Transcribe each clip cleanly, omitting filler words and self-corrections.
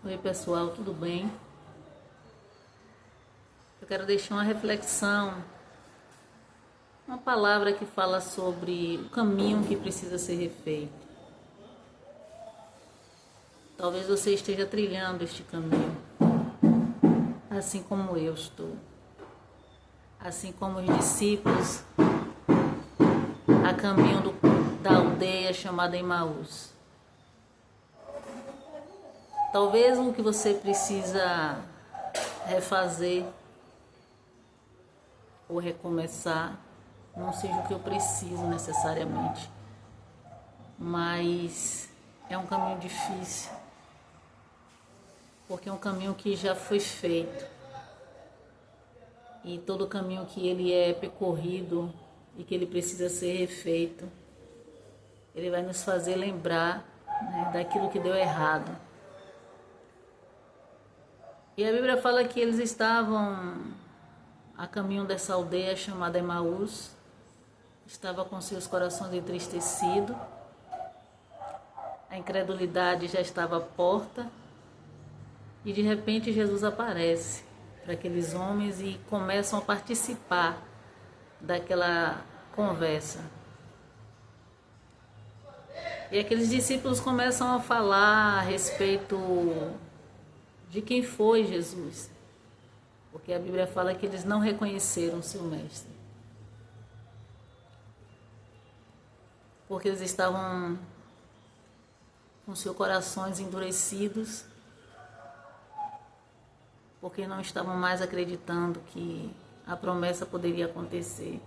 Oi pessoal, tudo bem? Eu quero deixar uma reflexão, uma palavra que fala sobre o caminho que precisa ser refeito. Talvez você esteja trilhando este caminho, assim como eu estou, assim como os discípulos a caminho da aldeia chamada Emaús. Talvez o que você precisa refazer ou recomeçar não seja o que eu preciso necessariamente, mas é um caminho difícil, porque é um caminho que já foi feito, e todo caminho que ele é percorrido e que ele precisa ser refeito, ele vai nos fazer lembrar, né, daquilo que deu errado. E a Bíblia fala que eles estavam a caminho dessa aldeia chamada Emaús, estava com seus corações entristecidos, a incredulidade já estava à porta, e de repente Jesus aparece para aqueles homens e começam a participar daquela conversa. E aqueles discípulos começam a falar a respeito de quem foi Jesus, porque a Bíblia fala que eles não reconheceram seu mestre, porque eles estavam com seus corações endurecidos, porque não estavam mais acreditando que a promessa poderia acontecer,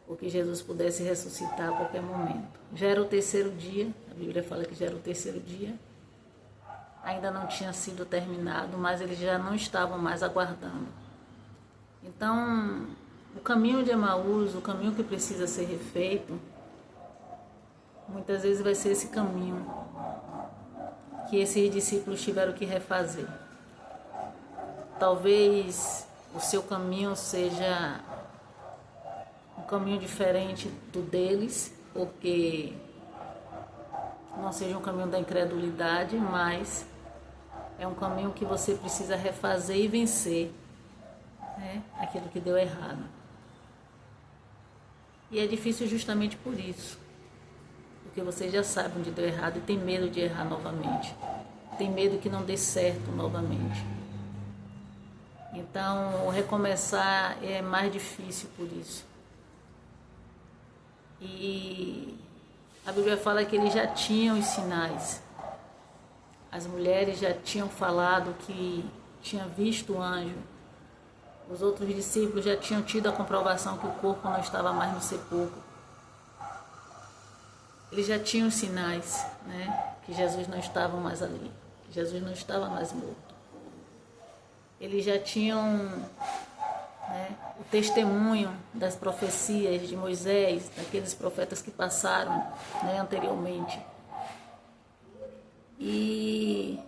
ou que Jesus pudesse ressuscitar a qualquer momento. Já era o terceiro dia, a Bíblia fala que já era o terceiro dia, ainda não tinha sido terminado, mas eles já não estavam mais aguardando. Então, o caminho de Emaús, o caminho que precisa ser refeito, muitas vezes vai ser esse caminho que esses discípulos tiveram que refazer. Talvez o seu caminho seja um caminho diferente do deles, porque não seja um caminho da incredulidade, mas é um caminho que você precisa refazer e vencer, né, aquilo que deu errado. E é difícil justamente por isso, porque você já sabe onde deu errado e tem medo de errar novamente, tem medo que não dê certo novamente. Então, o recomeçar é mais difícil por isso. E a Bíblia fala que eles já tinham os sinais. As mulheres já tinham falado que tinham visto o anjo. Os outros discípulos já tinham tido a comprovação que o corpo não estava mais no sepulcro. Eles já tinham os sinais, né, que Jesus não estava mais ali, que Jesus não estava mais morto. Eles já tinham, né, o testemunho das profecias de Moisés, daqueles profetas que passaram, né, anteriormente. E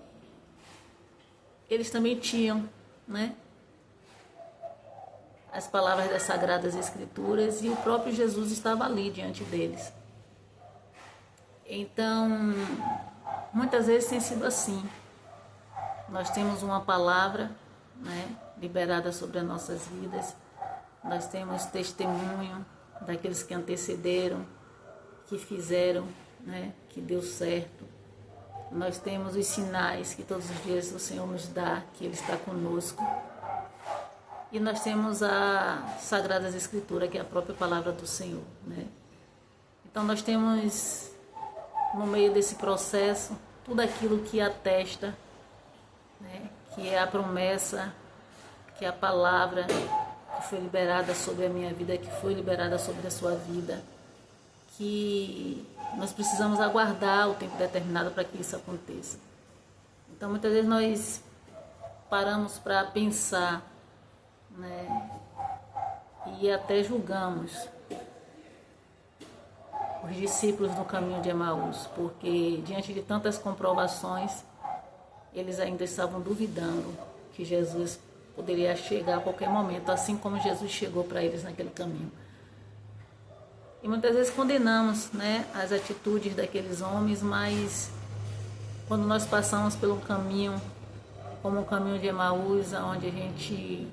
eles também tinham, né, as palavras das Sagradas Escrituras, e o próprio Jesus estava ali diante deles. Então, muitas vezes tem sido assim. Nós temos uma palavra, né, liberada sobre as nossas vidas. Nós temos testemunho daqueles que antecederam, que fizeram, né, que deu certo. Nós temos os sinais que todos os dias o Senhor nos dá, que Ele está conosco. E nós temos a Sagradas Escrituras, que é a própria palavra do Senhor, né? Então nós temos, no meio desse processo, tudo aquilo que atesta, né, que é a promessa, que é a palavra que foi liberada sobre a minha vida, que foi liberada sobre a sua vida, que nós precisamos aguardar o tempo determinado para que isso aconteça. Então muitas vezes nós paramos para pensar, né, e até julgamos os discípulos no caminho de Emaús, porque diante de tantas comprovações, eles ainda estavam duvidando que Jesus poderia chegar a qualquer momento, assim como Jesus chegou para eles naquele caminho. E muitas vezes condenamos, né, as atitudes daqueles homens, mas quando nós passamos por um caminho, como o caminho de Emaús, onde a gente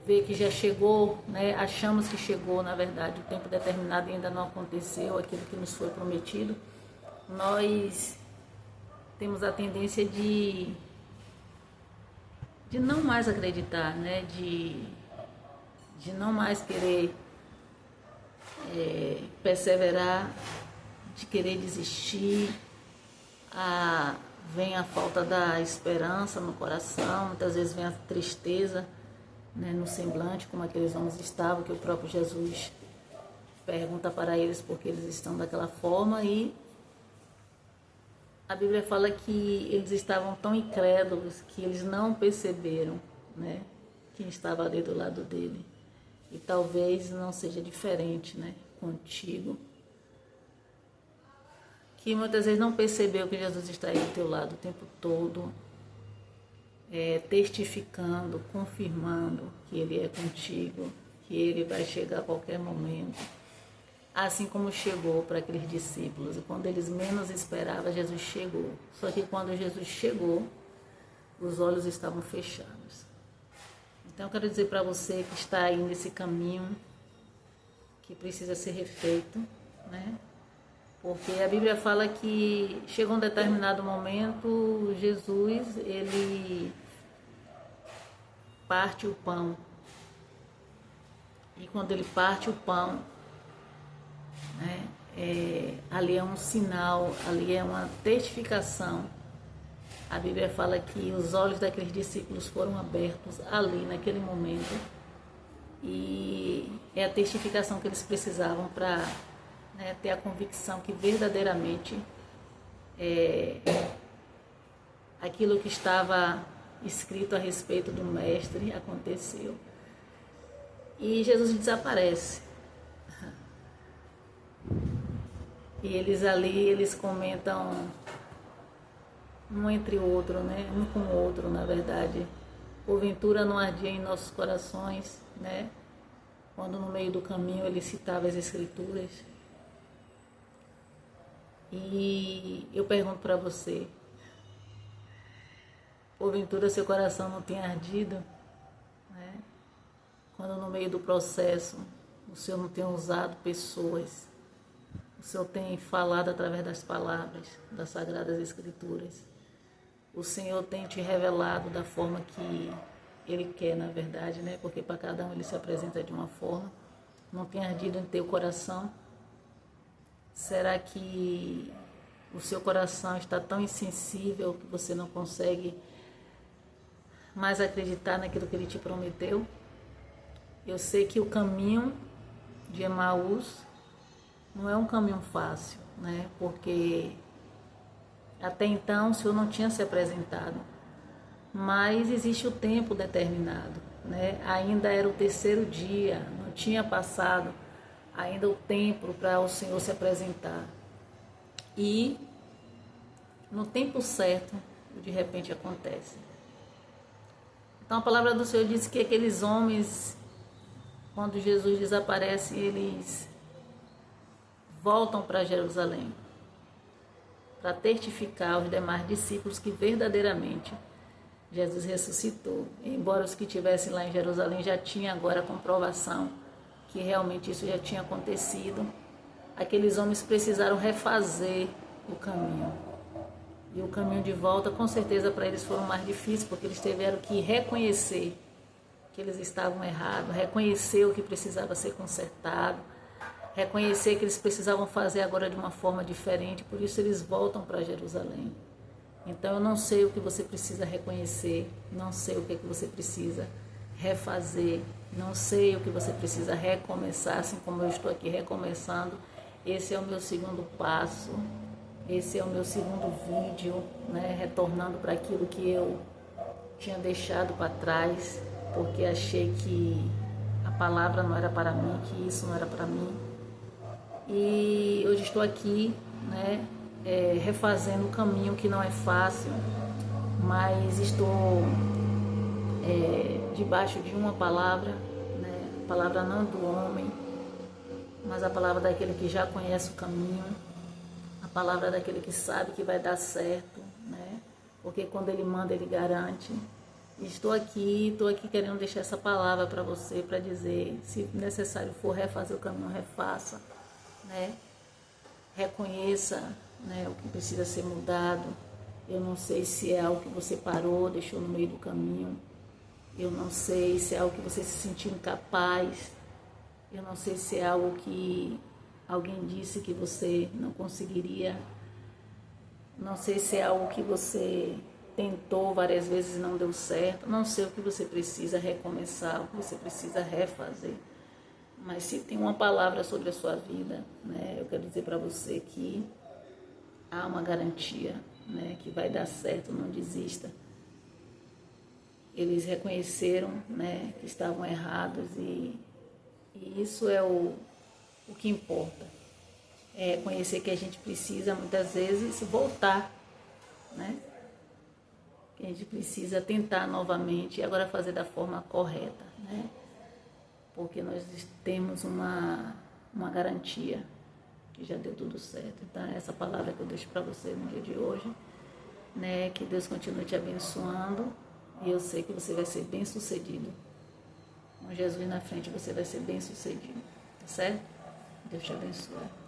vê que já chegou, né? Achamos que chegou, na verdade, o tempo determinado e ainda não aconteceu aquilo que nos foi prometido, nós temos a tendência de não mais acreditar, né? De não mais querer perseverar, de querer desistir. Vem a falta da esperança no coração, muitas vezes vem a tristeza, né, no semblante, como aqueles homens estavam, que o próprio Jesus pergunta para eles porque eles estão daquela forma, e a Bíblia fala que eles estavam tão incrédulos que eles não perceberam, né, quem estava ali do lado dele. E talvez não seja diferente, né, contigo, que muitas vezes não percebeu que Jesus está aí do teu lado o tempo todo, testificando, confirmando que Ele é contigo, que Ele vai chegar a qualquer momento, assim como chegou para aqueles discípulos. E quando eles menos esperavam, Jesus chegou. Só que quando Jesus chegou, os olhos estavam fechados. Então eu quero dizer para você que está aí nesse caminho, que precisa ser refeito, né? Porque a Bíblia fala que chegou um determinado momento, Jesus, ele parte o pão. E quando ele parte o pão, né, ali é um sinal, ali é uma testificação. A Bíblia fala que os olhos daqueles discípulos foram abertos ali, naquele momento. E é a testificação que eles precisavam para, né, ter a convicção que verdadeiramente aquilo que estava escrito a respeito do Mestre aconteceu. E Jesus desaparece. E eles ali, eles comentam um entre o outro, né? Um com o outro, na verdade. Porventura não ardia em nossos corações, né? Quando no meio do caminho ele citava as Escrituras. E eu pergunto para você, porventura seu coração não tem ardido, né? Quando no meio do processo o Senhor não tem usado pessoas, o Senhor tem falado através das palavras das Sagradas Escrituras, o Senhor tem te revelado da forma que Ele quer, na verdade, né? Porque para cada um Ele se apresenta de uma forma. Não tem ardido em teu coração? Será que o seu coração está tão insensível que você não consegue mais acreditar naquilo que Ele te prometeu? Eu sei que o caminho de Emaús não é um caminho fácil, né? Porque até então o Senhor não tinha se apresentado, mas existe o tempo determinado, né? Ainda era o terceiro dia, não tinha passado ainda o tempo para o Senhor se apresentar. E no tempo certo, de repente acontece. Então a palavra do Senhor diz que aqueles homens, quando Jesus desaparece, eles voltam para Jerusalém para testificar aos demais discípulos que verdadeiramente Jesus ressuscitou. Embora os que estivessem lá em Jerusalém já tinham agora a comprovação que realmente isso já tinha acontecido, aqueles homens precisaram refazer o caminho. E o caminho de volta, com certeza, para eles foram mais difícil, porque eles tiveram que reconhecer que eles estavam errados, reconhecer o que precisava ser consertado, reconhecer que eles precisavam fazer agora de uma forma diferente, por isso eles voltam para Jerusalém. Então eu não sei o que você precisa reconhecer, não sei o que é que você precisa refazer, não sei o que você precisa recomeçar, assim como eu estou aqui recomeçando. Esse é o meu segundo passo, esse é o meu segundo vídeo, né, retornando para aquilo que eu tinha deixado para trás, porque achei que a palavra não era para mim, que isso não era para mim. E hoje estou aqui, né, refazendo um caminho que não é fácil, mas estou debaixo de uma palavra, né, a palavra não do homem, mas a palavra daquele que já conhece o caminho, a palavra daquele que sabe que vai dar certo, porque quando Ele manda, Ele garante. E estou aqui querendo deixar essa palavra para você, para dizer, se necessário for refazer o caminho, refaça, né? Reconheça, né, o que precisa ser mudado. Eu não sei se é algo que você parou, deixou no meio do caminho. Eu não sei se é algo que você se sentiu incapaz. Eu não sei se é algo que alguém disse que você não conseguiria. Não sei se é algo que você tentou várias vezes e não deu certo. Não sei o que você precisa recomeçar, o que você precisa refazer. Mas se tem uma palavra sobre a sua vida, né, eu quero dizer para você que há uma garantia, né, que vai dar certo, não desista. Eles reconheceram, né, que estavam errados e isso é o que importa. É conhecer que a gente precisa muitas vezes voltar, né? Que a gente precisa tentar novamente e agora fazer da forma correta, né? Porque nós temos uma garantia que já deu tudo certo. Então, essa palavra que eu deixo para você no dia de hoje, né? Que Deus continue te abençoando e eu sei que você vai ser bem sucedido. Com Jesus na frente, você vai ser bem sucedido, tá certo? Deus te abençoe.